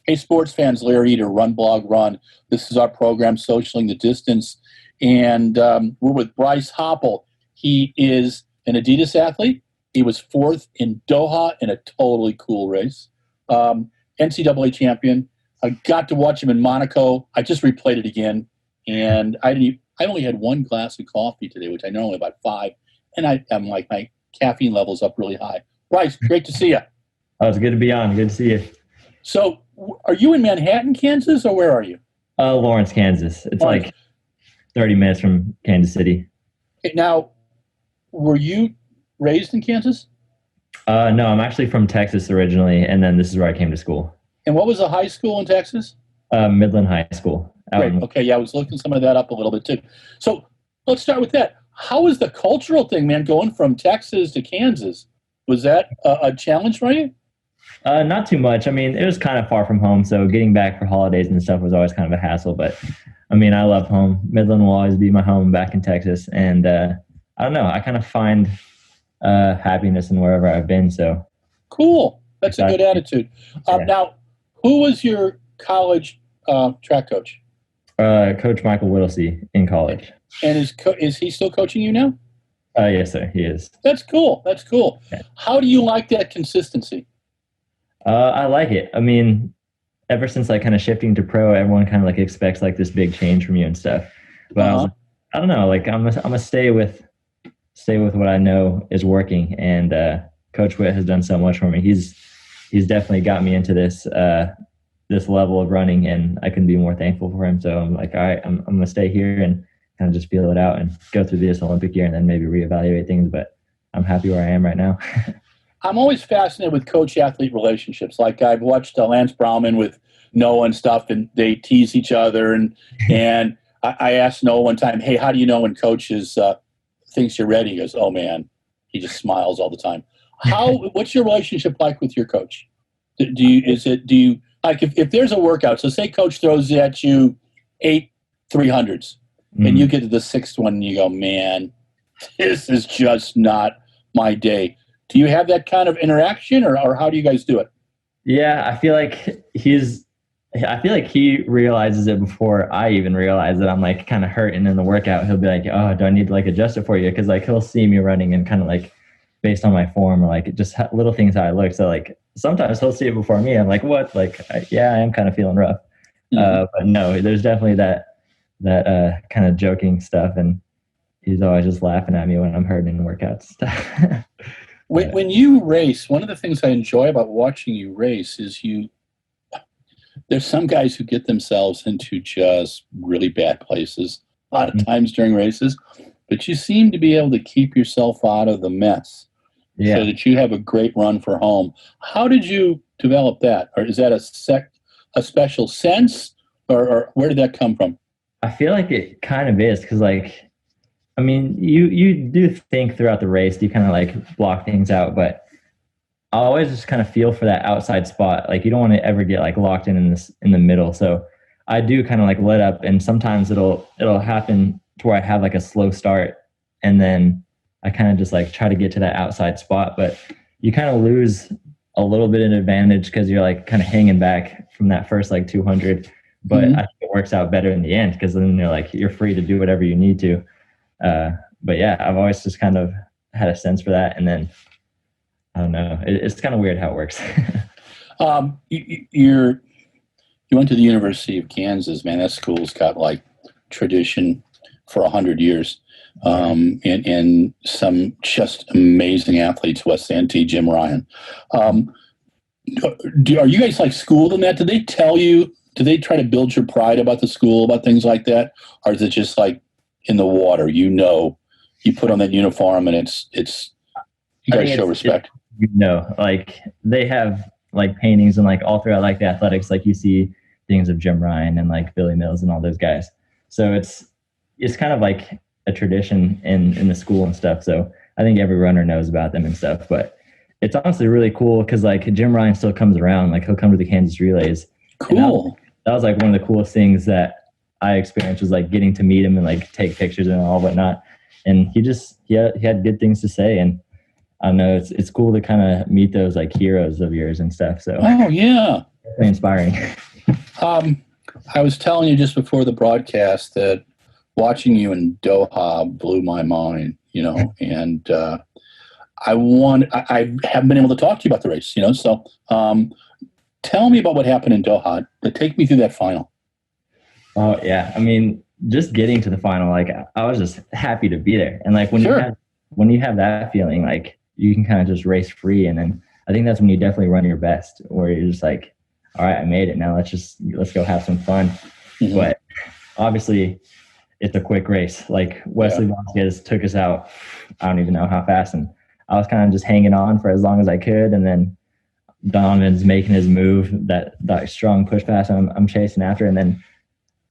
Hey, sports fans, Larry Eder, Run Blog Run. This is our program, Socialing the Distance. And we're with Bryce Hoppel. He is an adidas athlete. He was fourth in Doha in a totally cool race. NCAA champion. I got to watch him in Monaco. I just replayed it again. And I only had one glass of coffee today, which I normally about 5. And I'm like, my caffeine level's up really high. Bryce, great to see you. Oh, it's good to be on. Good to see you. So are you in Manhattan, Kansas, or where are you? Lawrence, Kansas. It's like 30 minutes from Kansas City. Now, were you raised in Kansas? No, I'm actually from Texas originally, and then this is where I came to school. And what was the high school in Texas? Midland High School. Great. Okay, yeah, I was looking some of that up a little bit too. So let's start with that. How was the cultural thing, man, going from Texas to Kansas? Was that a challenge for you? Not too much. I mean, it was kind of far from home, so getting back for holidays and stuff was always kind of a hassle. But, I mean, I love home. Midland will always be my home back in Texas. And I don't know. I kind of find happiness in wherever I've been. So cool. That's a good attitude. Yeah. Now, who was your college track coach? Coach Michael Whittlesey in college. And is he still coaching you now? Yes, sir. He is. That's cool. That's cool. Yeah. How do you like that consistency? I like it. I mean, ever since like kind of shifting to pro, everyone kind of like expects like this big change from you and stuff. But I was like, I don't know, like I'm gonna stay with what I know is working. And Coach Witt has done so much for me. He's definitely got me into this this level of running, and I couldn't be more thankful for him. So I'm like, all right, I'm gonna stay here and kind of just feel it out and go through this Olympic year and then maybe reevaluate things. But I'm happy where I am right now. I'm always fascinated with coach-athlete relationships. Like I've watched Lance Browman with Noah and stuff, and they tease each other. And I asked Noah one time, hey, how do you know when coach thinks you're ready? He goes, oh, man. He just smiles all the time. What's your relationship like with your coach? Do you like if there's a workout, so say coach throws at you 8 300s, and you get to the 6th one and you go, man, this is just not my day. Do you have that kind of interaction, or how do you guys do it? Yeah, I feel like he realizes it before I even realize that I'm like kind of hurting in the workout. He'll be like, oh, do I need to like adjust it for you? Because like he'll see me running and kind of like based on my form or like just little things how I look. So like sometimes he'll see it before me. I'm like, what? Like, I am kind of feeling rough. But no, there's definitely that kind of joking stuff. And he's always just laughing at me when I'm hurting in workouts. When you race, one of the things I enjoy about watching you race is there's some guys who get themselves into just really bad places a lot of times during races, but you seem to be able to keep yourself out of the mess so that you have a great run for home. How did you develop that? Or is that a special sense, or where did that come from? I feel like it kind of is because like, I mean, you do think throughout the race, you kind of like block things out, but I always just kind of feel for that outside spot. Like you don't want to ever get like locked in the middle. So I do kind of like let up, and sometimes it'll happen to where I have like a slow start, and then I kind of just like try to get to that outside spot, but you kind of lose a little bit of advantage because you're like kind of hanging back from that first like 200. But I think it works out better in the end because then you're free to do whatever you need to. But yeah, I've always just kind of had a sense for that. And then, I don't know, it's kind of weird how it works. You went to the University of Kansas, man. That school's got like tradition for 100 years. And some just amazing athletes, Wes Santee, Jim Ryan. Are you guys like schooled in that? Did they tell you, do they try to build your pride about the school, about things like that? Or is it just like in the water, you put on that uniform and it's you guys show respect? Like they have like paintings and like all throughout like the athletics, like you see things of Jim Ryan and like Billy Mills and all those guys. So it's kind of like a tradition in the school and stuff. So I think every runner knows about them and stuff, but it's honestly really cool because like Jim Ryan still comes around. Like he'll come to the Kansas relays. Cool. That was like one of the coolest things that I experienced, was like getting to meet him and like take pictures and all whatnot. And he had good things to say. And I don't know, it's cool to kind of meet those like heroes of yours and stuff. So oh yeah. Really inspiring. I was telling you just before the broadcast that watching you in Doha blew my mind, and I haven't been able to talk to you about the race, so tell me about what happened in Doha. Take me through that final. Oh yeah. I mean, just getting to the final, like I was just happy to be there. And like when you have that feeling, like you can kind of just race free. And then I think that's when you definitely run your best, where you're just like, all right, I made it. Now let's go have some fun. Mm-hmm. But obviously it's a quick race. Like Wesley Vasquez took us out. I don't even know how fast. And I was kind of just hanging on for as long as I could. And then Donovan's making his move, that strong push pass I'm chasing after. And then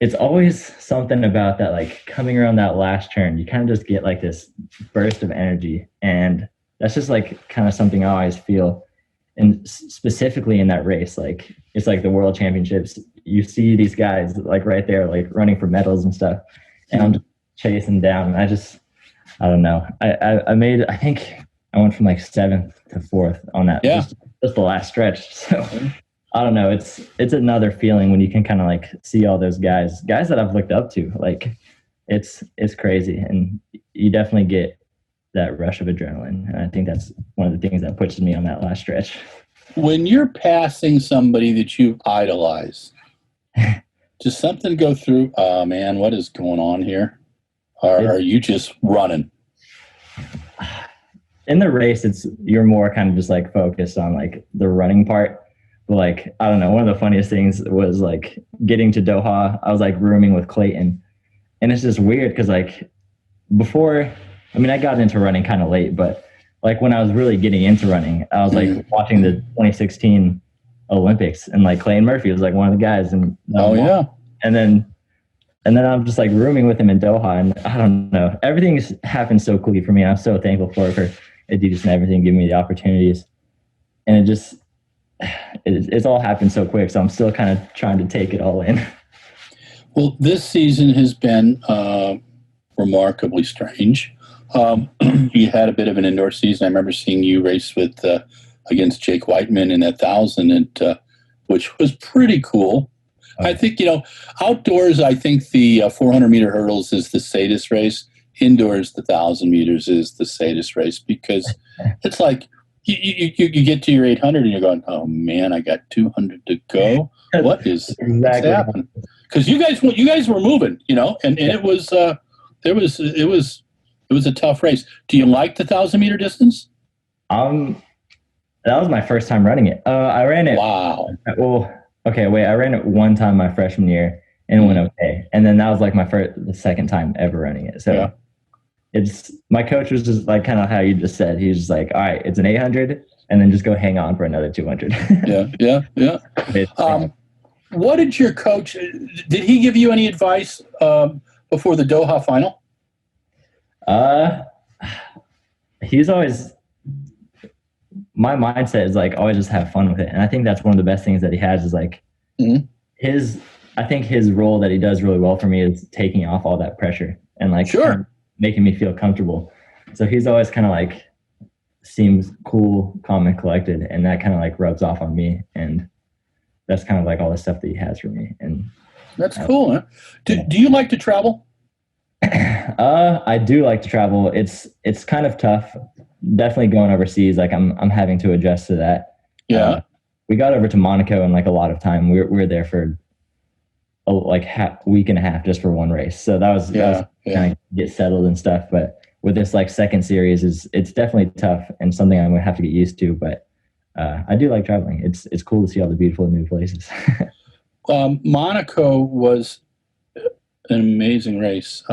it's always something about that, like coming around that last turn, you kind of just get like this burst of energy. And that's just like kind of something I always feel. And specifically in that race, like it's like the world championships, you see these guys like right there, like running for medals and stuff. And I'm just chasing down. And I don't know. I think I went from like 7th to 4th on that. Yeah. Just the last stretch. So I don't know. It's another feeling when you can kind of like see all those guys that I've looked up to. Like it's crazy. And you definitely get that rush of adrenaline. And I think that's one of the things that pushes me on that last stretch. When you're passing somebody that you idolize, does something go through, oh man, what is going on here? Or are you just running? In the race, you're more kind of just like focused on like the running part. But like, I don't know, one of the funniest things was like getting to Doha, I was like rooming with Clayton. And it's just weird because like before, I mean, I got into running kind of late, but like when I was really getting into running, I was like watching the 2016 Olympics, and like Clayton Murphy was like one of the guys. And and then I'm just like rooming with him in Doha, and I don't know, everything's happened so quickly for me. I'm so thankful for adidas and everything giving me the opportunities, and it's all happened so quick. So I'm still kind of trying to take it all in. Well, this season has been remarkably strange. You had a bit of an indoor season. I remember seeing you race with against Jake Whiteman in that 1,000, which was pretty cool. I think, outdoors, I think the 400-meter hurdles is the sadist race. Indoors, the 1,000 meters is the sadist race, because it's like you get to your 800 and you're going, oh man, I got 200 to go. What's happening? Because you guys were moving, and it was it was a tough race. Do you like the 1,000-meter distance? That was my first time running it. I ran it. Wow. Well, okay, wait. I ran it one time my freshman year and it went okay. And then that was like the second time ever running it. So my coach was just like kind of how you just said. He was just like, all right, it's an 800, and then just go hang on for another 200. Yeah. What did your coach? Did he give you any advice before the Doha final? He's always, my mindset is like always just have fun with it. And I think that's one of the best things that he has is like I think his role that he does really well for me is taking off all that pressure and like kind of making me feel comfortable. So he's always kind of like seems cool, calm, and collected. And that kind of like rubs off on me. And that's kind of like all the stuff that he has for me. And that's cool. Huh? Do you like to travel? I do like to travel. It's kind of tough. Definitely going overseas. Like I'm having to adjust to that. Yeah. We got over to Monaco in like a lot of time. We were there for like week and a half just for one race. So that was kind of get settled and stuff. But with this like second series, it's definitely tough and something I'm gonna have to get used to. But I do like traveling. It's cool to see all the beautiful new places. Monaco was an amazing race.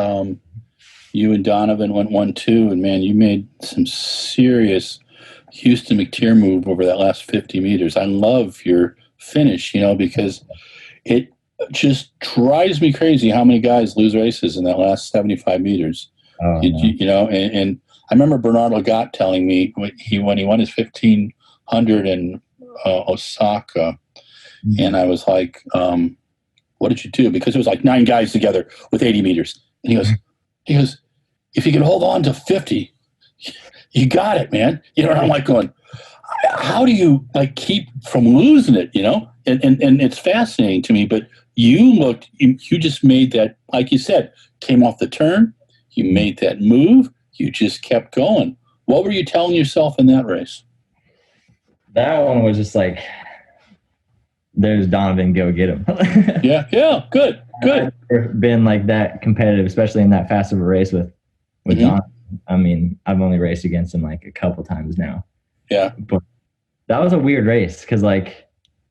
You and Donovan went 1-2, and man, you made some serious Houston McTeer move over that last 50 meters. I love your finish, because it just drives me crazy how many guys lose races in that last 75 meters. And I remember Bernard Lagat telling me when he won his 1,500 in Osaka, and I was like, what did you do? Because it was like 9 guys together with 80 meters. And he goes, if you can hold on to 50, you got it, man. And I'm like going, how do you like keep from losing it, you know? And it's fascinating to me, but you just made that, like you said, came off the turn, you made that move, you just kept going. What were you telling yourself in that race? That one was just like, there's Donovan, go get him. Yeah, good. I've never been like that competitive, especially in that fast of a race with Donovan. I mean, I've only raced against him like a couple times now. Yeah. But that was a weird race because like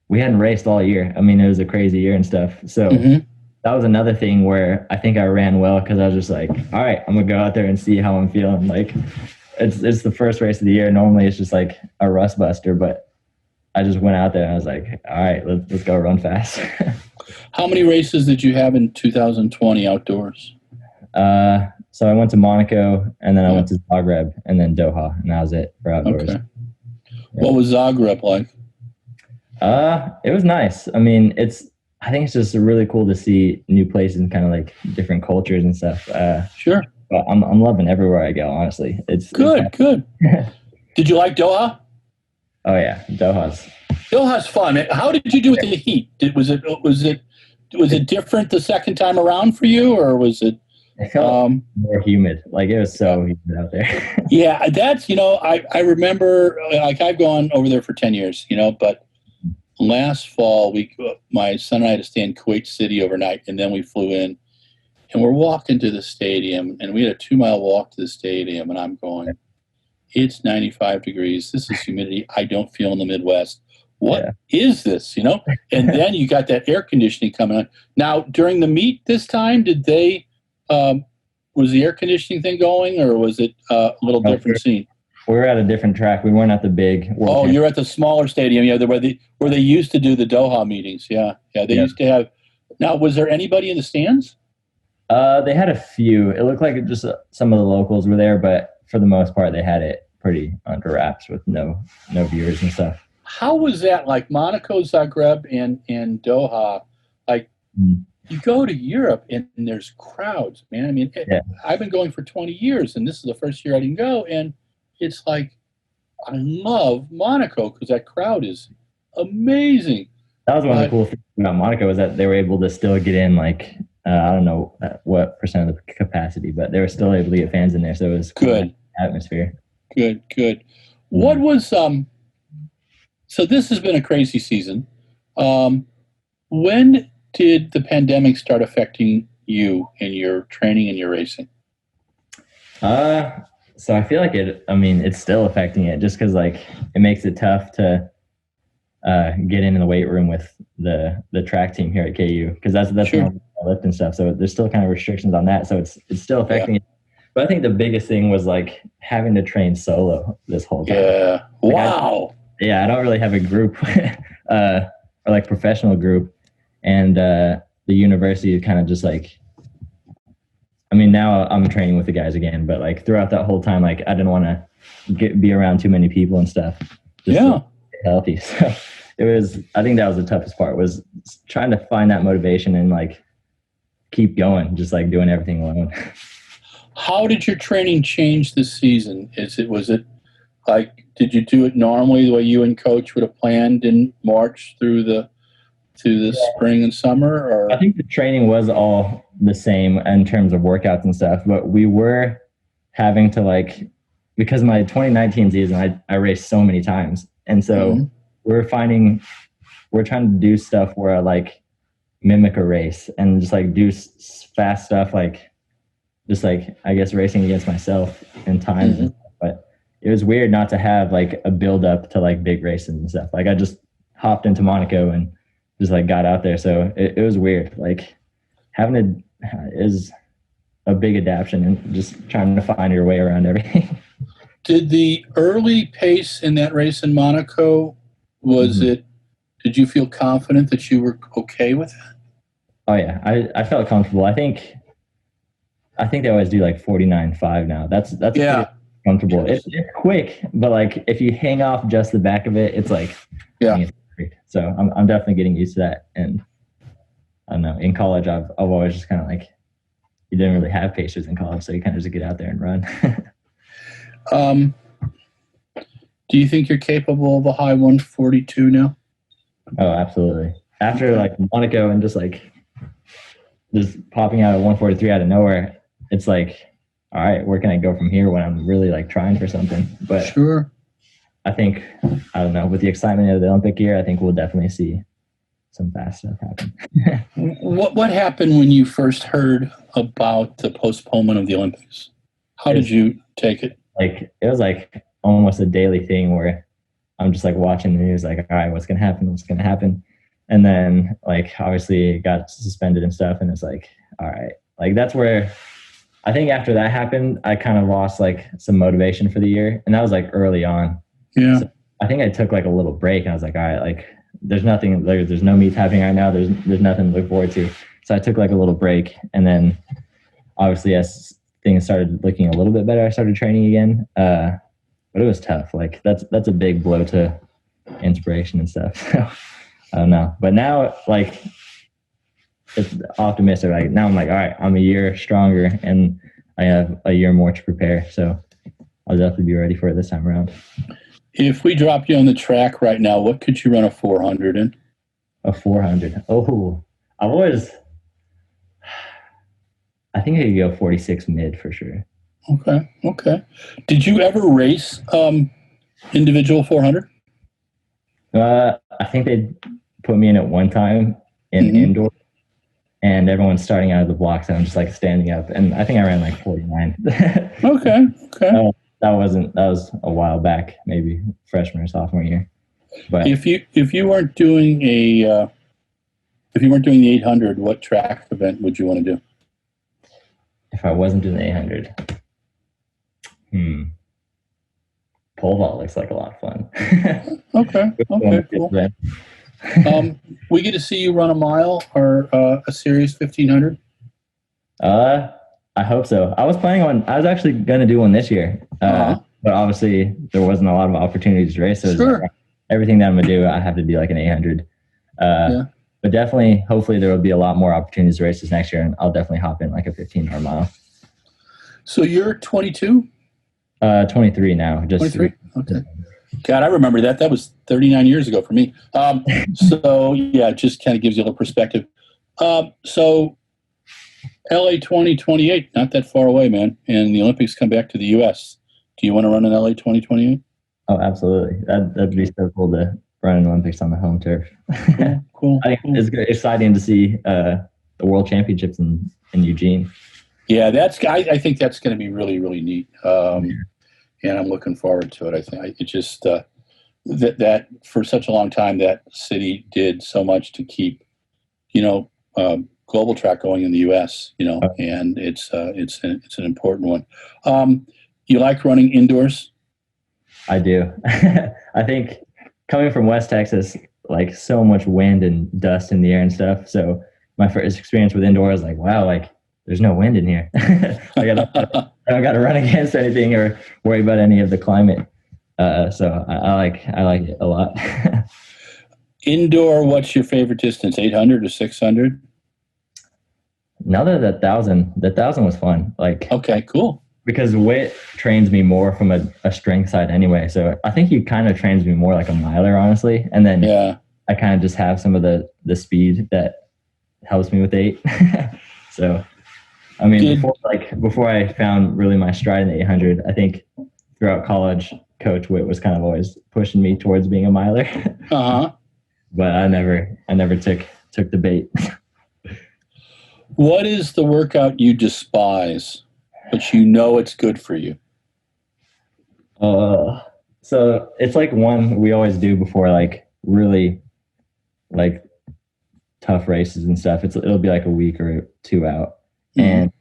we hadn't raced all year. I mean, it was a crazy year and stuff. So that was another thing where I think I ran well because I was just like, all right, I'm gonna go out there and see how I'm feeling. Like it's the first race of the year. Normally it's just like a rust buster, but I just went out there and I was like, all right, let's go run fast. How many races did you have in 2020 outdoors? So I went to Monaco and then I went to Zagreb and then Doha, and that was it for outdoors. Okay. Yeah. What was Zagreb like? It was nice. I mean, I think it's just really cool to see new places and kind of like different cultures and stuff. Sure. But I'm loving everywhere I go, honestly. It's good. Did you like Doha? Oh yeah, Doha's fun. How did you do with the heat? Was it different the second time around for you, or was it? It felt more humid. Like it was so humid out there. Yeah, that's I remember like I've gone over there for 10 years, but last fall my son and I had to stay in Kuwait City overnight, and then we flew in, and we're walking to the stadium, and we had a 2-mile walk to the stadium, and I'm going, it's 95 degrees. This is humidity I don't feel in the Midwest. What is this, And then you got that air conditioning coming on. Now, during the meet this time, did they, was the air conditioning thing going, or was it a little different scene? We were at a different track. We weren't at the big World you're at the smaller stadium, where they used to do the Doha meetings. Yeah, they used to have. Now, was there anybody in the stands? They had a few. It looked like just some of the locals were there, but for the most part, they had it pretty under wraps with no viewers and stuff. How was that? Like Monaco, Zagreb, and Doha, like you go to Europe and there's crowds, man. I mean, I've been going for 20 years, and this is the first year I didn't go, and it's like I love Monaco because that crowd is amazing. That was one of the cool things about Monaco was that they were able to still get in like I don't know what percent of the capacity, but they were still able to get fans in there, so it was good atmosphere. Good. What was so this has been a crazy season. When did the pandemic start affecting you in your training and your racing? So I feel like it's still affecting it just because like it makes it tough to get in the weight room with the track team here at KU because that's sure. Lift and stuff. So there's still kind of restrictions on that. So it's still affecting it. But I think the biggest thing was like having to train solo this whole time. Yeah. Wow. I don't really have a group or like professional group. And the university is kind of just like, I mean, now I'm training with the guys again, but like throughout that whole time, like I didn't want to be around too many people and stuff. Just to get healthy. So I think that was the toughest part was trying to find that motivation and like keep going, just like doing everything alone. How did your training change this season? Was it like, did you do it normally the way you and coach would have planned in March through the spring and summer? Or? I think the training was all the same in terms of workouts and stuff, but we were having to like, because my 2019 season, I raced so many times. And so we're trying to do stuff where I like mimic a race and just like do fast stuff, like just like, I guess, racing against myself in times. But it was weird not to have like a build up to like big races and stuff. Like I just hopped into Monaco and just like got out there. So it was weird. Like having is a big adaptation and just trying to find your way around everything. Did the early pace in that race in Monaco, did you feel confident that you were okay with it? Oh yeah, I felt comfortable. I think they always do like 49.5 now. That's pretty comfortable. It's quick, but like if you hang off just the back of it, it's like So I'm definitely getting used to that. And I don't know. In college, I've always just kind of like you didn't really have pacers in college, so you kind of just get out there and run. Do you think you're capable of a high 142 now? Oh, absolutely. After like Monaco and just popping out at 143 out of nowhere, it's like, all right, where can I go from here when I'm really like trying for something? But sure. I think, I don't know, with the excitement of the Olympic year, I think we'll definitely see some fast stuff happen. What happened when you first heard about the postponement of the Olympics? How did you take it? Like, it was like almost a daily thing where I'm just like watching the news, like, all right, what's going to happen? What's going to happen? And then like, obviously it got suspended and stuff. And it's like, all right, like that's where I think after that happened, I kind of lost like some motivation for the year. And that was like early on. Yeah. So I think I took like a little break and I was like, all right, like there's nothing, there's no meets happening right now. There's nothing to look forward to. So I took like a little break. And then obviously as things started looking a little bit better, I started training again. But it was tough. Like that's a big blow to inspiration and stuff. So I don't know. But now like it's optimistic. Like now I'm like, all right, I'm a year stronger and I have a year more to prepare. So I'll definitely be ready for it this time around. If we drop you on the track right now, what could you run a 400 in? A 400. Oh, I think I could go 46 mid for sure. Okay. Did you ever race individual 400? I think they put me in at one time in indoor, and everyone's starting out of the blocks, and I'm just like standing up, and I think I ran like 49. Okay. That was a while back, maybe freshman or sophomore year. But if you weren't doing the 800, what track event would you want to do? If I wasn't doing the 800, pole vault looks like a lot of fun. Okay, cool. We get to see you run a mile or a series 1500. I hope so. I was actually going to do one this year, but obviously there wasn't a lot of opportunities to race. So sure. Like, everything that I'm going to do, I have to be like an 800. But definitely, hopefully there will be a lot more opportunities to race this next year, and I'll definitely hop in like a 15 or mile. So you're 22? 23 now. Just 23? Okay. God, I remember that. That was 39 years ago for me. So yeah, it just kind of gives you a little perspective. So LA 2028, not that far away, man. And the Olympics come back to the US. Do you want to run an LA 2028? Oh, absolutely. That'd be so cool to run an Olympics on the home turf. Cool. I think it's exciting to see the World Championships in Eugene. Yeah, I think that's going to be really, really neat. And I'm looking forward to it. I think it just that for such a long time that city did so much to keep, global track going in the U.S. And it's an important one. You like running indoors? I do. I think coming from West Texas, like so much wind and dust in the air and stuff. So my first experience with indoor was like, wow, like there's no wind in here. I don't got to run against anything or worry about any of the climate. So I like it a lot. Indoor, what's your favorite distance? 800 or 600? Another the 1,000. The 1,000 was fun. Like, okay, cool. Because WIT trains me more from a strength side anyway. So I think he kind of trains me more like a miler, honestly. And then I kind of just have some of the speed that helps me with 8. So, I mean, before I found really my stride in the 800, I think throughout college, Coach Witt was kind of always pushing me towards being a miler. But I never took the bait. What is the workout you despise, but you know it's good for you? So it's like one we always do before like really like tough races and stuff. It'll be like a week or 2 out. And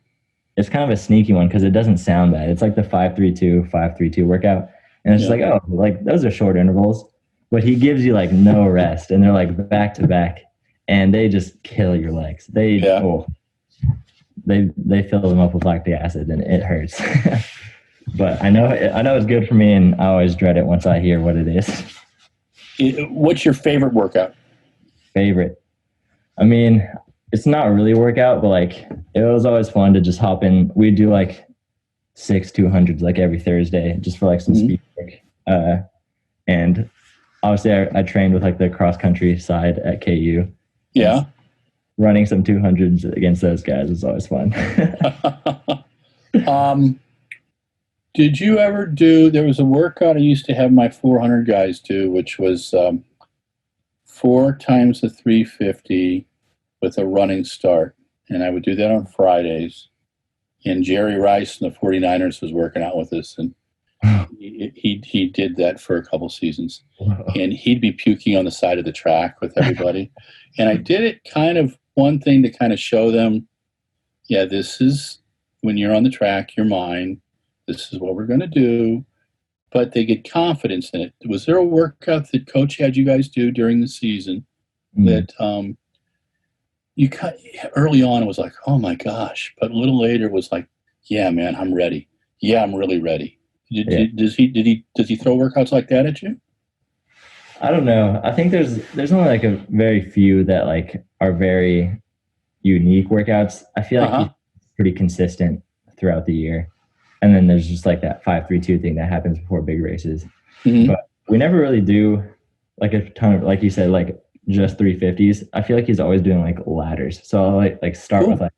it's kind of a sneaky one because it doesn't sound bad. It's like the 5-3-2 workout. And it's just like, oh, like those are short intervals. But he gives you like no rest. And they're like back to back. And they just kill your legs. They fill them up with lactic acid and it hurts. But I know it's good for me, and I always dread it once I hear what it is. What's your favorite workout? Favorite? I mean, it's not really a workout, but like it was always fun to just hop in. We do like 6 200s like every Thursday just for like some speed work. And obviously I trained with like the cross country side at KU. Yeah. Running some 200s against those guys was always fun. Did you ever do, there was a workout I used to have my 400 guys do, which was 4 times the 350 with a running start. And I would do that on Fridays. And Jerry Rice and the 49ers was working out with us. And he did that for a couple seasons. And he'd be puking on the side of the track with everybody. And I did it kind of, one thing to kind of show them, yeah, this is, when you're on the track, you're mine. This is what we're going to do. But they get confidence in it. Was there a workout that Coach had you guys do during the season that you cut early on? It was like, oh my gosh. But a little later it was like, yeah, man, I'm ready. Yeah, I'm really ready. Does he throw workouts like that at you? I don't know. I think there's only like a very few that like are very unique workouts. I feel like he's pretty consistent throughout the year. And then there's just like that 5-3-2 thing that happens before big races. But we never really do like a ton of, like you said, like just 350s. I feel like he's always doing like ladders. So I'll like start with like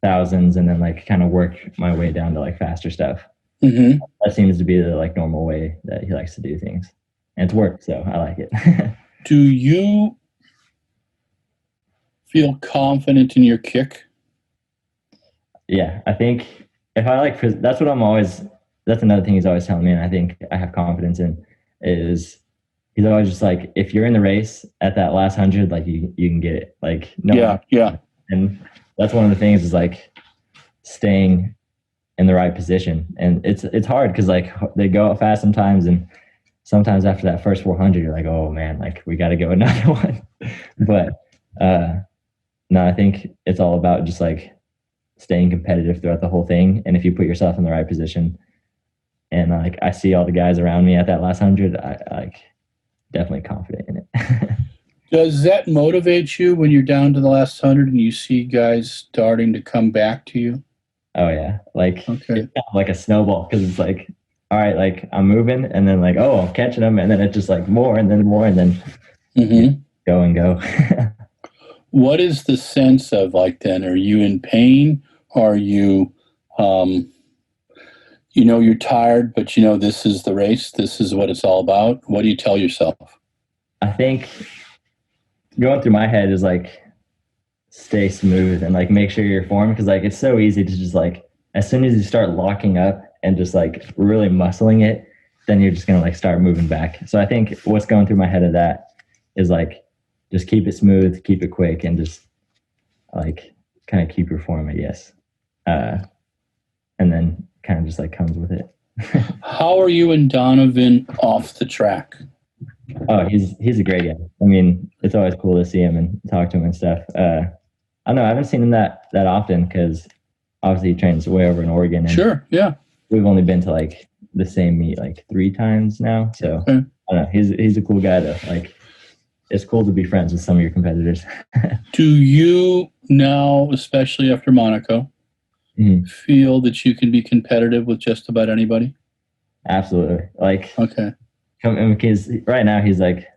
thousands and then like kind of work my way down to like faster stuff. That seems to be the like normal way that he likes to do things. And it's worked, so I like it. Do you feel confident in your kick? Yeah, I think if I like, that's what I'm always, that's another thing he's always telling me, and I think I have confidence in, is he's always just like, if you're in the race at that last 100, like you can get it. Like, no. Yeah. And that's one of the things is like staying in the right position. And it's hard because like they go out fast sometimes, and sometimes after that first 400, you're like, oh man, like we got to go another one. But no, I think it's all about just like staying competitive throughout the whole thing. And if you put yourself in the right position, and like I see all the guys around me at that last 100, I like definitely confident in it. Does that motivate you when you're down to the last 100 and you see guys starting to come back to you? Oh yeah, like okay. It's kind of like a snowball, because it's like, all right, like I'm moving, and then like, oh, I'm catching them, and then it's just like more, and then more, and then go and go. What is the sense of like then? Are you in pain? Are you, you're tired, but this is the race. This is what it's all about. What do you tell yourself? I think going through my head is like, stay smooth and like make sure you're formed, because like it's so easy to just like, as soon as you start locking up and just like really muscling it, then you're just gonna like start moving back. So I think what's going through my head of that is like, just keep it smooth, keep it quick, and just like kind of keep your form, I guess. And then kind of just like comes with it. How are you and Donovan off the track? Oh, he's a great guy. I mean, it's always cool to see him and talk to him and stuff. I don't know, I haven't seen him that often, because obviously he trains way over in Oregon. And sure, yeah. We've only been to like the same meet like 3 times now. So I don't know, he's a cool guy to like. It's cool to be friends with some of your competitors. Do you now, especially after Monaco, feel that you can be competitive with just about anybody? Absolutely. Like, okay. Because right now he's like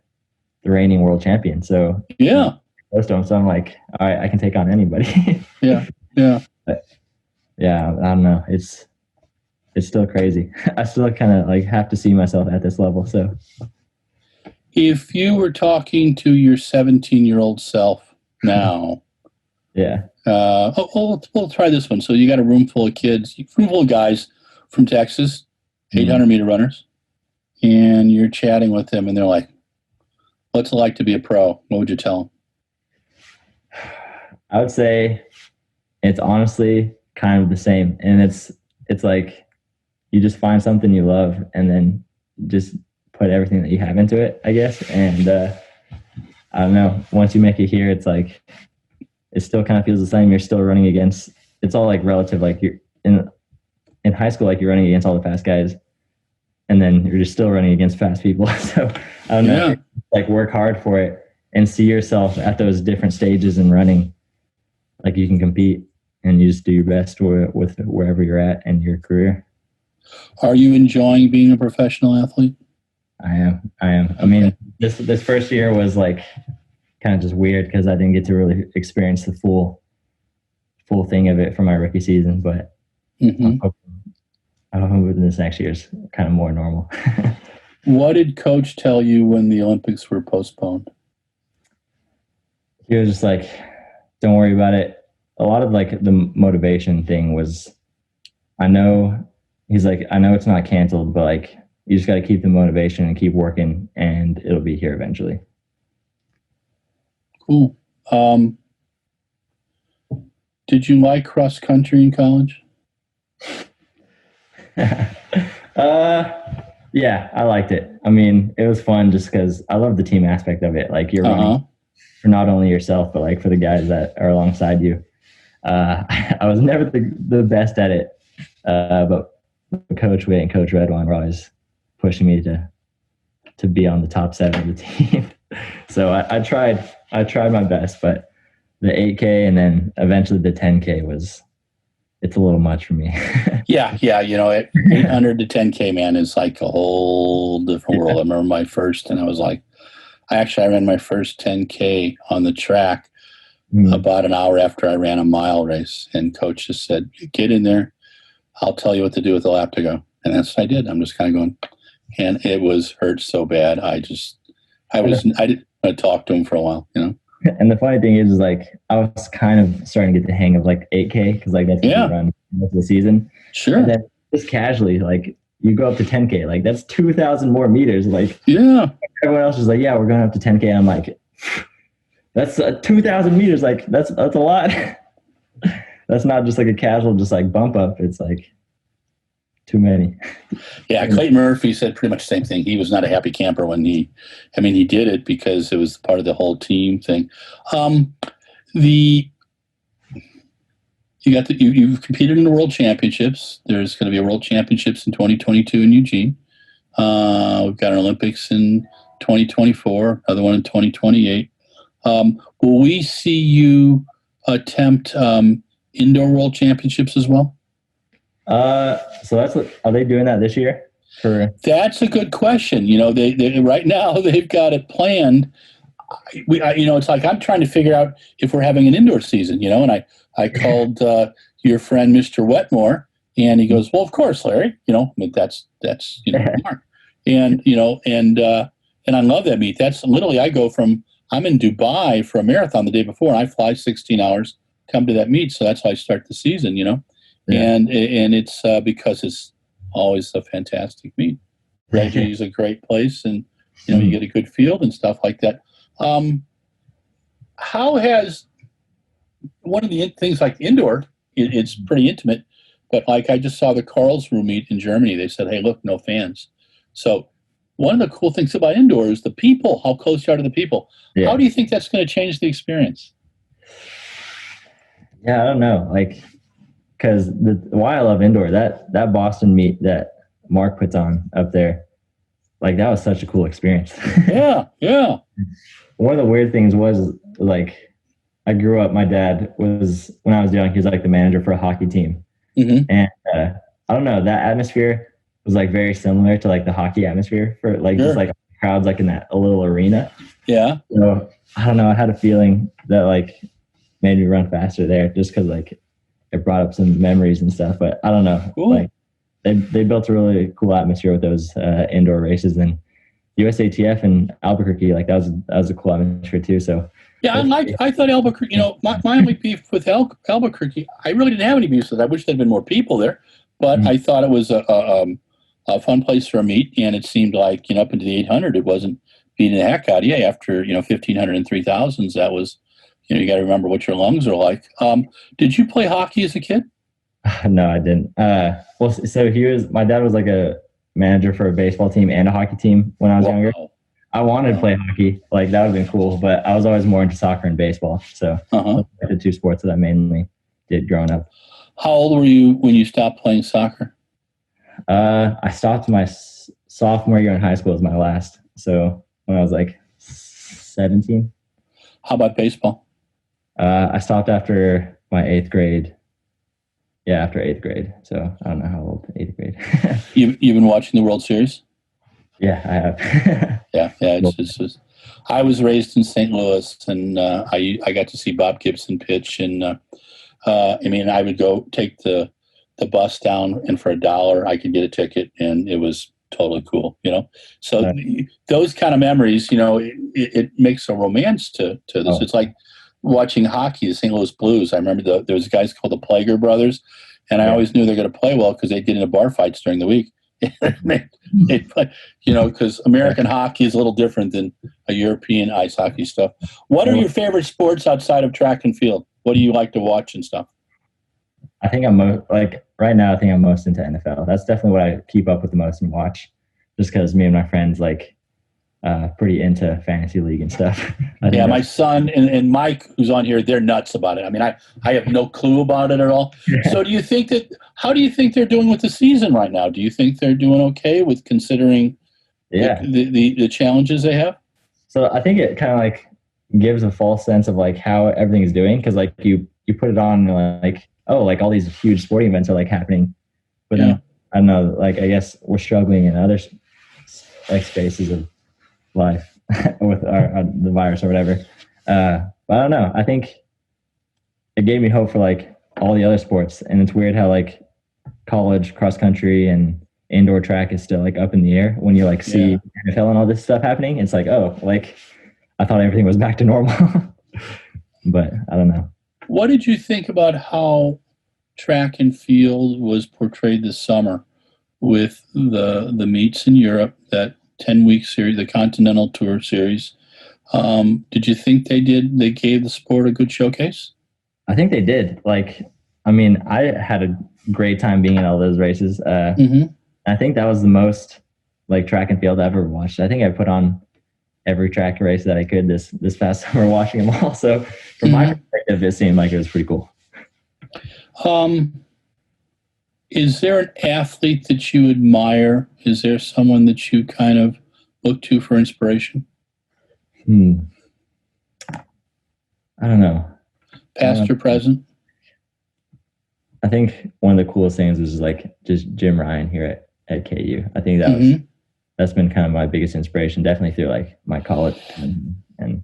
the reigning world champion. So yeah. So I'm like, all right, I can take on anybody. Yeah. But, yeah, I don't know. It's still crazy. I still kind of like have to see myself at this level. So. If you were talking to your 17-year-old self now, yeah. We'll try this one. So you got a room full of kids, room full of guys from Texas, 800-meter runners, and you're chatting with them, and they're like, "What's it like to be a pro?" What would you tell them? I would say it's honestly kind of the same, and it's like you just find something you love, and then just put everything that you have into it, I guess. And I don't know, once you make it here, it's like it still kind of feels the same. You're still running against, it's all like relative, like you're in high school, like you're running against all the fast guys, and then you're just still running against fast people. So I don't know, like work hard for it and see yourself at those different stages and running, like you can compete, and you just do your best with wherever you're at in your career. Are you enjoying being a professional athlete? I am. I mean, this first year was like kind of just weird because I didn't get to really experience the full thing of it for my rookie season. But I'm hoping this next year's kind of more normal. What did Coach tell you when the Olympics were postponed? He was just like, "Don't worry about it." A lot of like the motivation thing was, I know. He's like, "I know it's not canceled, but like you just got to keep the motivation and keep working, and it'll be here eventually." Cool. Did you like cross country in college? Yeah, I liked it. I mean, it was fun just because I love the team aspect of it. Like you're running for not only yourself, but like for the guys that are alongside you. I was never the best at it, but Coach Witt and Coach Redwine were always pushing me to be on the top 7 of the team. So I tried my best, but the 8K and then eventually the 10K it's a little much for me. Yeah. 800 to 10K, man, is like a whole different world. I remember my first, and I was like, I ran my first 10K on the track about an hour after I ran a mile race, and Coach just said, "Get in there. I'll tell you what to do with the lap to go." And that's what I did. I'm just kind of going, and it hurt so bad. I didn't want to talk to him for a while, you know. And the funny thing is like I was kind of starting to get the hang of like 8K because like that's what you run most of the season. Sure. And then just casually, like you go up to 10K, like that's 2,000 more meters. Like everyone else is like, yeah, we're going up to 10K. I'm like, that's 2,000 meters. Like that's a lot. That's not just like a casual, just like bump up. It's like too many. Yeah, Clayton Murphy said pretty much the same thing. He was not a happy camper when he did it because it was part of the whole team thing. You've competed in the World Championships. There's going to be a World Championships in 2022 in Eugene. We've got an Olympics in 2024, another one in 2028. Will we see you attempt indoor World Championships as well? So are they doing that this year? That's a good question. You know, they right now they've got it planned. It's like I'm trying to figure out if we're having an indoor season. You know, and I called your friend Mr. Wetmore, and he goes, "Well, of course, Larry. You know, I mean, that's Mark, and I love that meet. That's literally I'm in Dubai for a marathon the day before, and I fly 16 hours, come to that meet. So that's how I start the season. You know." Yeah. And it's because it's always a fantastic meet. Reggie is a great place, and you get a good field and stuff like that. How has one of the things like indoor? It's pretty intimate, but like I just saw the Karlsruhe meet in Germany. They said, "Hey, look, no fans." So one of the cool things about indoor is the people. How close you are to the people. Yeah. How do you think that's going to change the experience? Yeah, I don't know. Like. Because why I love indoor, that Boston meet that Mark puts on up there, like that was such a cool experience. Yeah. One of the weird things was like I grew up. My dad was when I was young. He was like the manager for a hockey team, and I don't know, that atmosphere was like very similar to like the hockey atmosphere for like just like crowds like in that a little arena. Yeah. So I don't know. I had a feeling that like made me run faster there just because like. It brought up some memories and stuff, but I don't know. Cool. Like they built a really cool atmosphere with those indoor races, and USATF and Albuquerque, like that was a cool atmosphere too. So yeah, I thought Albuquerque. You know, my only beef with Albuquerque, I really didn't have any beefs with it. I wish there'd been more people there, but I thought it was a fun place for a meet, and it seemed like up into the 800, it wasn't beating the heck out of you. After 1,500 and 3,000s, that was. You got to remember what your lungs are like. Did you play hockey as a kid? No, I didn't. Well, so my dad was like a manager for a baseball team and a hockey team when I was younger. I wanted to play hockey. Like that would have been cool, but I was always more into soccer and baseball. So the 2 sports that I mainly did growing up. How old were you when you stopped playing soccer? I stopped my sophomore year in high school was my last. So when I was like 17. How about baseball? I stopped after my 8th grade. Yeah, after 8th grade. So I don't know how old 8th grade. You've been watching the World Series? Yeah, I have. Yeah, yeah. I was raised in St. Louis, and I got to see Bob Gibson pitch, and I mean, I would go take the bus down, and for $1, I could get a ticket, and it was totally cool, you know. So those kind of memories, you know, it makes a romance to this. Oh, It's like watching hockey, the St. Louis Blues. I remember there was guys called the Plager brothers, and I yeah. always knew they're going to play well because they'd get into bar fights during the week. They'd play, you know, because American hockey is a little different than a European ice hockey stuff. What are your favorite sports outside of track and field? What do you like to watch and stuff? I think I'm like right now. I think I'm most into NFL. That's definitely what I keep up with the most and watch, just because me and my friends like pretty into fantasy league and stuff. Yeah, my son and Mike, who's on here, they're nuts about it. I mean, I have no clue about it at all. Yeah. So, how do you think they're doing with the season right now? Do you think they're doing okay with considering the challenges they have? So I think it kind of like gives a false sense of like how everything is doing, because like you put it on and like, oh, like all these huge sporting events are like happening, but then I don't know, like I guess we're struggling in other like spaces of life with the virus or whatever. But I don't know. I think it gave me hope for like all the other sports, and it's weird how like college cross country and indoor track is still like up in the air when you like see NFL and all this stuff happening. It's like, oh, like I thought everything was back to normal, but I don't know. What did you think about how track and field was portrayed this summer with the meets in Europe, that 10-week series, the Continental Tour series? Did you think they gave the sport a good showcase? I think they did. Like, I mean, I had a great time being in all those races. I think that was the most like track and field I've ever watched. I think I put on every track race that I could this past summer, watching them all. So from my perspective, it seemed like it was pretty cool. Is there an athlete that you admire? Is there someone that you kind of look to for inspiration? I don't know. Past or present? I think one of the coolest things was like just Jim Ryan here at KU. I think that's been kind of my biggest inspiration, definitely through like my college and I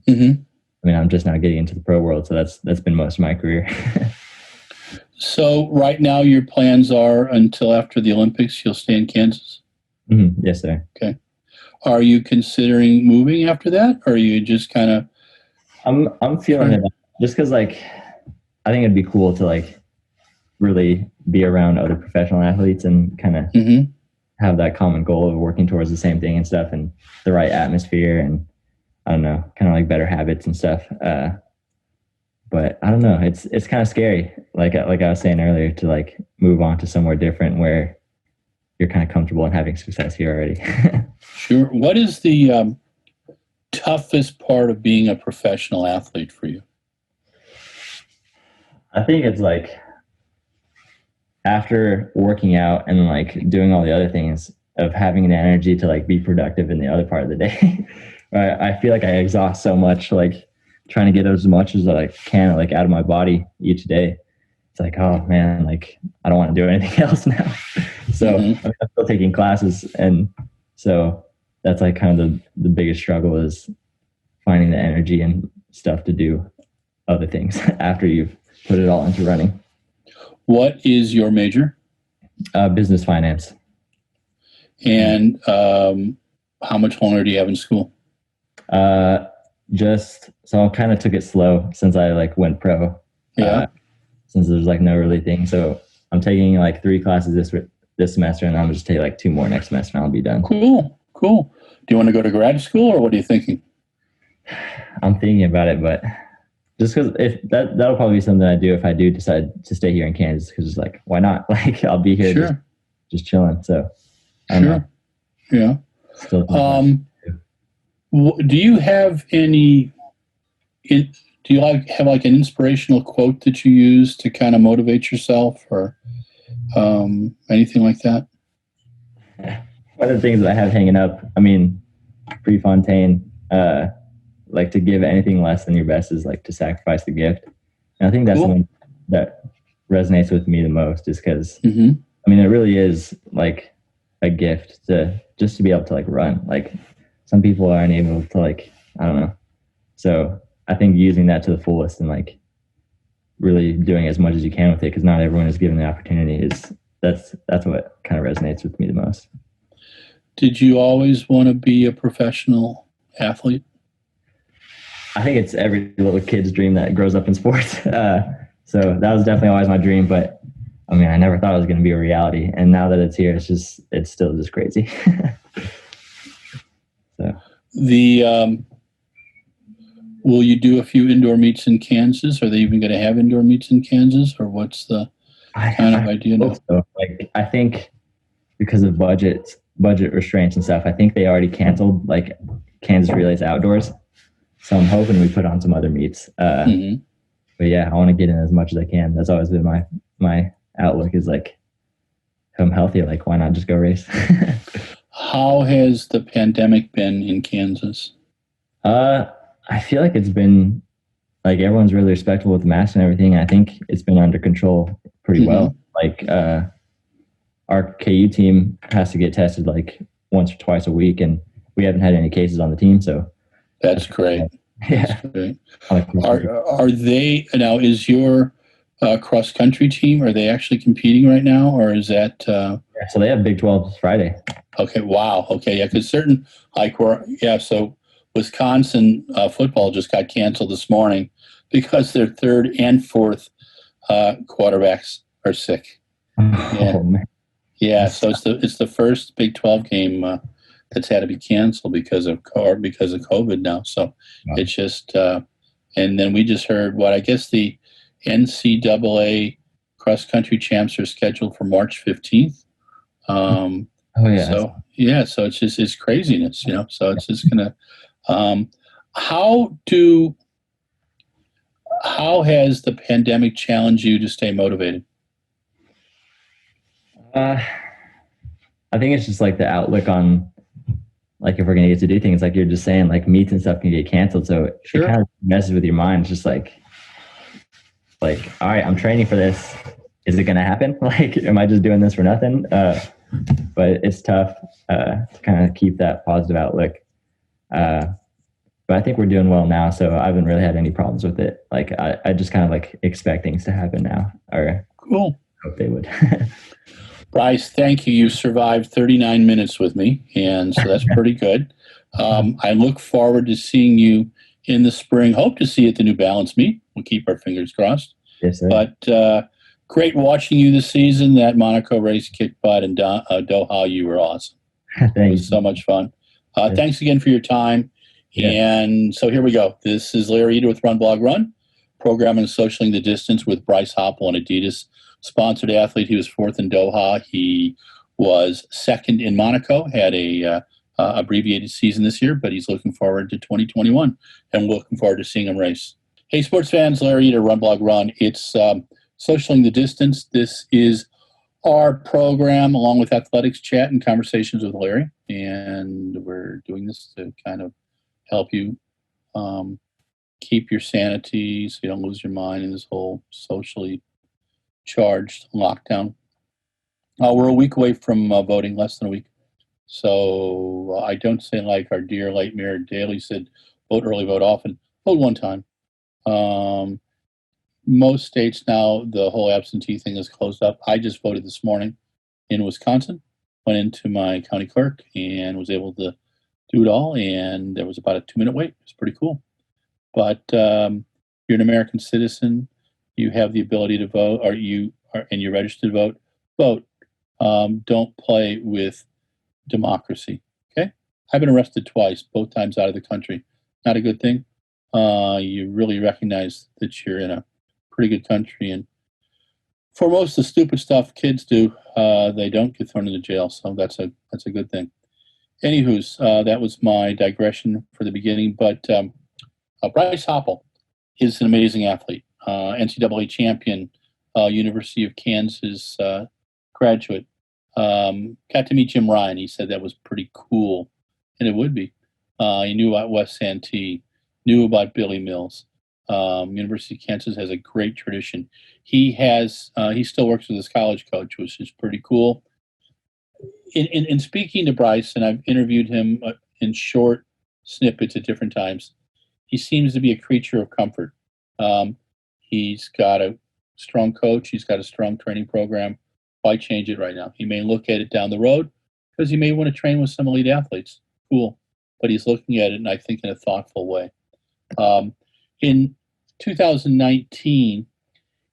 mean, I'm just now getting into the pro world, so that's been most of my career. So right now your plans are until after the Olympics, you'll stay in Kansas? Yes, sir. Okay. Are you considering moving after that, or are you just kind of... I'm feeling it just because like I think it'd be cool to like really be around other professional athletes and kind of have that common goal of working towards the same thing and stuff, and the right atmosphere, and I don't know, kind of like better habits and stuff. But I don't know, it's kind of scary, like I was saying earlier, to like move on to somewhere different where you're kind of comfortable and having success here already. Sure. What is the toughest part of being a professional athlete for you? I think it's like after working out and like doing all the other things, of having the energy to like be productive in the other part of the day. I feel like I exhaust so much, like trying to get as much as I can like out of my body each day. It's like, oh man, like I don't want to do anything else now. So I mean, I'm still taking classes, and so that's like kind of the biggest struggle, is finding the energy and stuff to do other things after you've put it all into running. What is your major? Business finance. And how much longer do you have in school? Just so I kind of took it slow since I like went pro. Since there's like no really thing, so I'm taking like 3 classes this semester, and I'm just take like 2 more next semester, and I'll be done. Cool. Do you want to go to grad school, or what are you thinking? I'm thinking about it, but just because if that'll probably be something I do if I do decide to stay here in Kansas, because it's like, why not? Like I'll be here just chilling. So I don't know. Yeah. Still do you have any? Do you have like an inspirational quote that you use to kind of motivate yourself, or anything like that? One of the things that I have hanging up, I mean, Prefontaine, like to give anything less than your best is like to sacrifice the gift. And I think that's one that resonates with me the most, is because, I mean, it really is like a gift to just to be able to like run. Like some people aren't able to like, I don't know. So I think using that to the fullest and like really doing as much as you can with it, because not everyone is given the opportunity, is that's what kind of resonates with me the most. Did you always want to be a professional athlete? I think it's every little kid's dream that grows up in sports. So that was definitely always my dream, but I mean, I never thought it was going to be a reality. And now that it's here, it's still just crazy. So will you do a few indoor meets in Kansas? Are they even going to have indoor meets in Kansas, or what's the kind of idea now? So. Like, I think because of budget restraints and stuff, I think they already canceled like Kansas Relays outdoors. So I'm hoping we put on some other meets. But yeah, I want to get in as much as I can. That's always been my outlook, is like, if I'm healthy, like why not just go race? How has the pandemic been in Kansas? I feel like it's been like everyone's really respectful with the masks and everything. I think it's been under control pretty well. Like our KU team has to get tested like once or twice a week, and we haven't had any cases on the team. So that's great. Yeah. That's great. Are they now? Is your cross country team? Are they actually competing right now, or is that? So they have Big 12 Friday. Okay. Wow. Okay. Yeah. Because certain So Wisconsin football just got canceled this morning because their third and fourth quarterbacks are sick. Yeah. Oh, man. Yeah. So it's the first Big 12 game that's had to be canceled because of COVID now. So it's just, and then we just heard I guess the NCAA cross country champs are scheduled for March 15th. Oh yeah. So it's craziness, so it's just gonna, how has the pandemic challenged you to stay motivated? I think it's just like the outlook on like if we're gonna get to do things, like you're just saying, like meets and stuff can get canceled. So it kind of messes with your mind. It's just like, all right, I'm training for this. Is it gonna happen? Like, am I just doing this for nothing? But it's tough to kind of keep that positive outlook. But I think we're doing well now, so I haven't really had any problems with it. Like I just kind of like expect things to happen now, or cool. Hope they would. Bryce, thank you. You survived 39 minutes with me, and so that's pretty good. I look forward to seeing you in the spring. Hope to see you at the New Balance meet. We'll keep our fingers crossed. Yes, sir. But great watching you this season. That Monaco race kicked butt, and Doha, you were awesome. It was so much fun. Thanks again for your time. Yeah. And so here we go. This is Larry Eder with RunBlogRun, programming Socialing the Distance with Bryce Hoppel and Adidas. Sponsored athlete. He was fourth in Doha. He was second in Monaco. Had a abbreviated season this year, but he's looking forward to 2021 and looking forward to seeing him race. Hey, sports fans, Larry Eder, RunBlogRun. It's Socialing the Distance. This is our program along with Athletics Chat and Conversations with Larry, and we're doing this to kind of help you keep your sanity so you don't lose your mind in this whole socially charged lockdown. We're a week away from voting, less than a week. So I don't say like our dear late Mayor Daley said, vote early, vote often, vote one time. Most states now, the whole absentee thing is closed up. I just voted this morning in Wisconsin, went into my county clerk and was able to do it all. And there was about a 2-minute wait. It was pretty cool. But you're an American citizen. You have the ability to vote, and you're registered to vote. Vote. Don't play with democracy. Okay? I've been arrested twice, both times out of the country. Not a good thing. You really recognize that you're in a pretty good country, and for most of the stupid stuff kids do, they don't get thrown into jail. So that's a good thing. Anywho's, that was my digression for the beginning. But Bryce Hoppel is an amazing athlete. NCAA champion, University of Kansas graduate. Got to meet Jim Ryan. He said that was pretty cool, and it would be. He knew about Wes Santee, knew about Billy Mills. University of Kansas has a great tradition. He still works with his college coach, which is pretty cool. in speaking to Bryce, and I've interviewed him in short snippets at different times, he seems to be a creature of comfort. He's got a strong coach. He's got a strong training program. Why change it right now? He may look at it down the road because he may want to train with some elite athletes. Cool. But he's looking at it, and I think, in a thoughtful way. In 2019,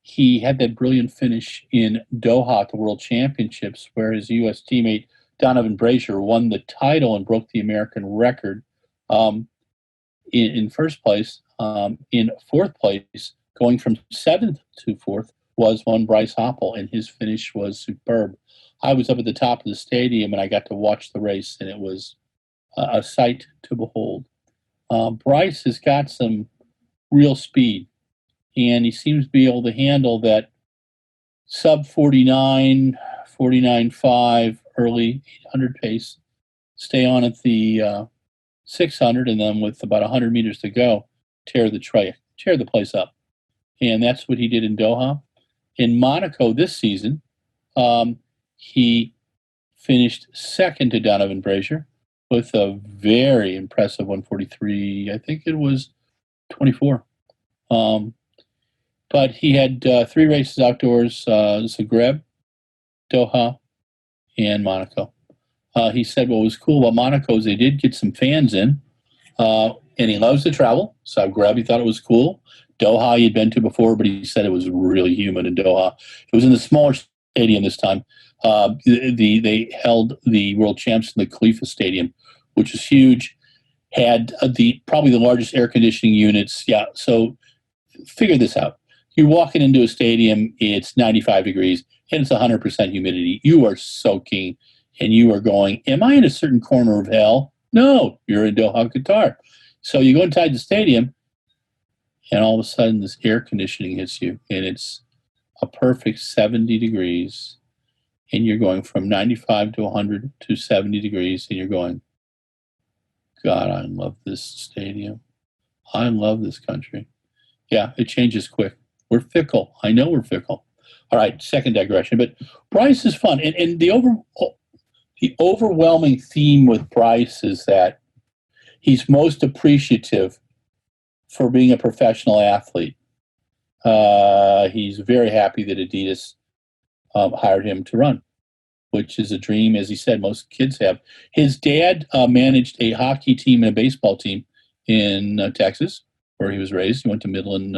he had that brilliant finish in Doha at the World Championships, where his U.S. teammate Donovan Brazier won the title and broke the American record in first place. In fourth place, going from seventh to fourth, was one Bryce Hoppel, and his finish was superb. I was up at the top of the stadium, and I got to watch the race, and it was a sight to behold. Bryce has got some real speed, and he seems to be able to handle that sub 49, 49.5 early 800 pace, stay on at the 600, and then with about 100 meters to go, tear the place up. And that's what he did in Doha. In Monaco this season, he finished second to Donovan Brazier with a very impressive 143. I think it was 24. But he had 3 races outdoors: Zagreb, Doha, and Monaco. He said what was cool about Monaco is they did get some fans in, and he loves to travel. Zagreb, he thought it was cool. Doha he had been to before, but he said it was really humid in Doha. It was in the smaller stadium this time. They held the World Champs in the Khalifa Stadium, which is huge. Had probably the largest air conditioning units. Yeah, so figure this out. You're walking into a stadium, it's 95 degrees, and it's 100% humidity. You are soaking, and you are going, am I in a certain corner of hell? No, you're in Doha, Qatar. So you go inside the stadium, and all of a sudden this air conditioning hits you, and it's a perfect 70 degrees, and you're going from 95 to 100 to 70 degrees, and you're going, God, I love this stadium. I love this country. Yeah, it changes quick. We're fickle. I know we're fickle. All right, second digression. But Bryce is fun. And the overwhelming theme with Bryce is that he's most appreciative for being a professional athlete. He's very happy that Adidas hired him to run, which is a dream, as he said, most kids have. His dad managed a hockey team and a baseball team in Texas, where he was raised. He went to Midland,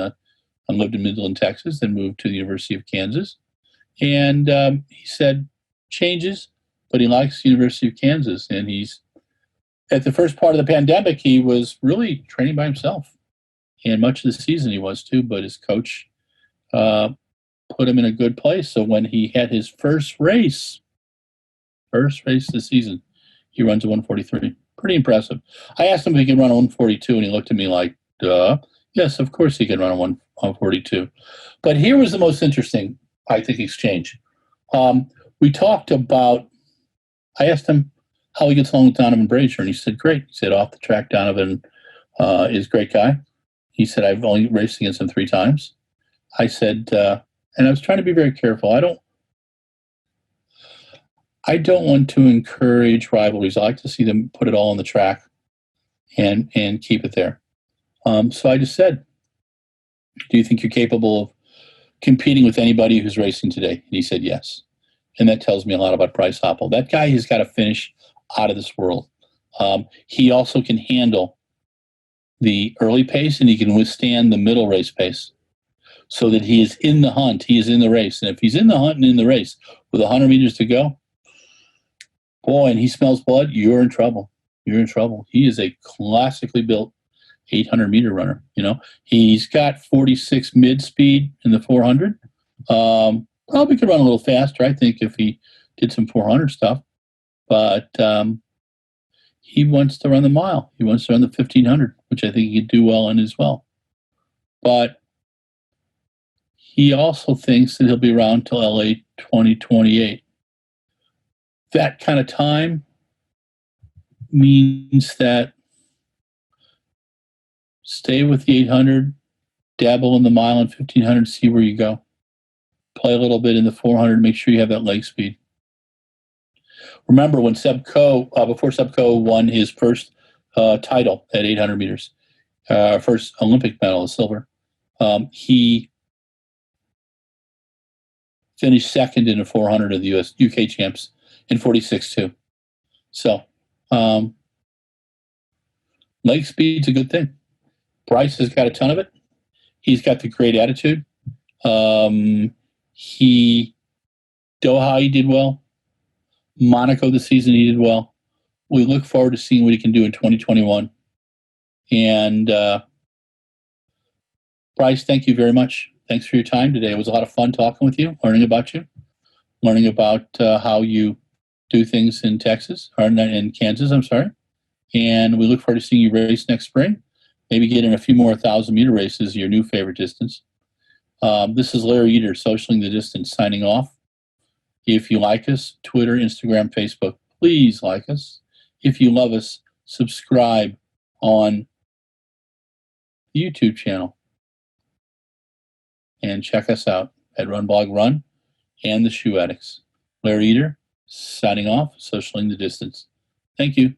lived in Midland, Texas, then moved to the University of Kansas. And he said, changes, but he likes the University of Kansas. And he's, at the first part of the pandemic, he was really training by himself. And much of the season he was too, but his coach put him in a good place. So when he had his first race this season, he runs a 143. Pretty impressive. I asked him if he could run a 142, and he looked at me like, duh. Yes, of course he can run a 142. But here was the most interesting, I think, exchange. We talked about, I asked him how he gets along with Donovan Brazier, and he said, great. He said, off the track, Donovan is a great guy. He said, I've only raced against him 3 times. I said, and I was trying to be very careful. I don't want to encourage rivalries. I like to see them put it all on the track and keep it there. So I just said, do you think you're capable of competing with anybody who's racing today? And he said, yes. And that tells me a lot about Bryce Hoppel. That guy has got a finish out of this world. He also can handle the early pace, and he can withstand the middle race pace, so that he is in the hunt, he is in the race. And if he's in the hunt and in the race with 100 meters to go, boy, and he smells blood, you're in trouble. You're in trouble. He is a classically built 800-meter runner. You know, he's got 46 mid speed in the 400. Probably could run a little faster, I think, if he did some 400 stuff. But he wants to run the mile. He wants to run the 1500, which I think he could do well in as well. But he also thinks that he'll be around till LA 2028. That kind of time means that stay with the 800, dabble in the mile and 1500, see where you go. Play a little bit in the 400, make sure you have that leg speed. Remember when Seb Coe, before Seb Coe won his first title at 800 meters, first Olympic medal, silver, he finished second in the 400 of the UK champs in 46.2. So, leg speed's a good thing. Bryce has got a ton of it. He's got the great attitude. Doha, he did well. Monaco this season, he did well. We look forward to seeing what he can do in 2021. And Bryce, thank you very much. Thanks for your time today. It was a lot of fun talking with you, learning about you, learning about how you do things in Texas, or in Kansas, I'm sorry. And we look forward to seeing you race next spring. Maybe get in a few more 1,000-meter races, your new favorite distance. This is Larry Eder, Socialing the Distance, signing off. If you like us, Twitter, Instagram, Facebook, please like us. If you love us, subscribe on the YouTube channel. And check us out at RunBlogRun and The Shoe Addicts. Larry Eder, signing off, Socialing the Distance. Thank you.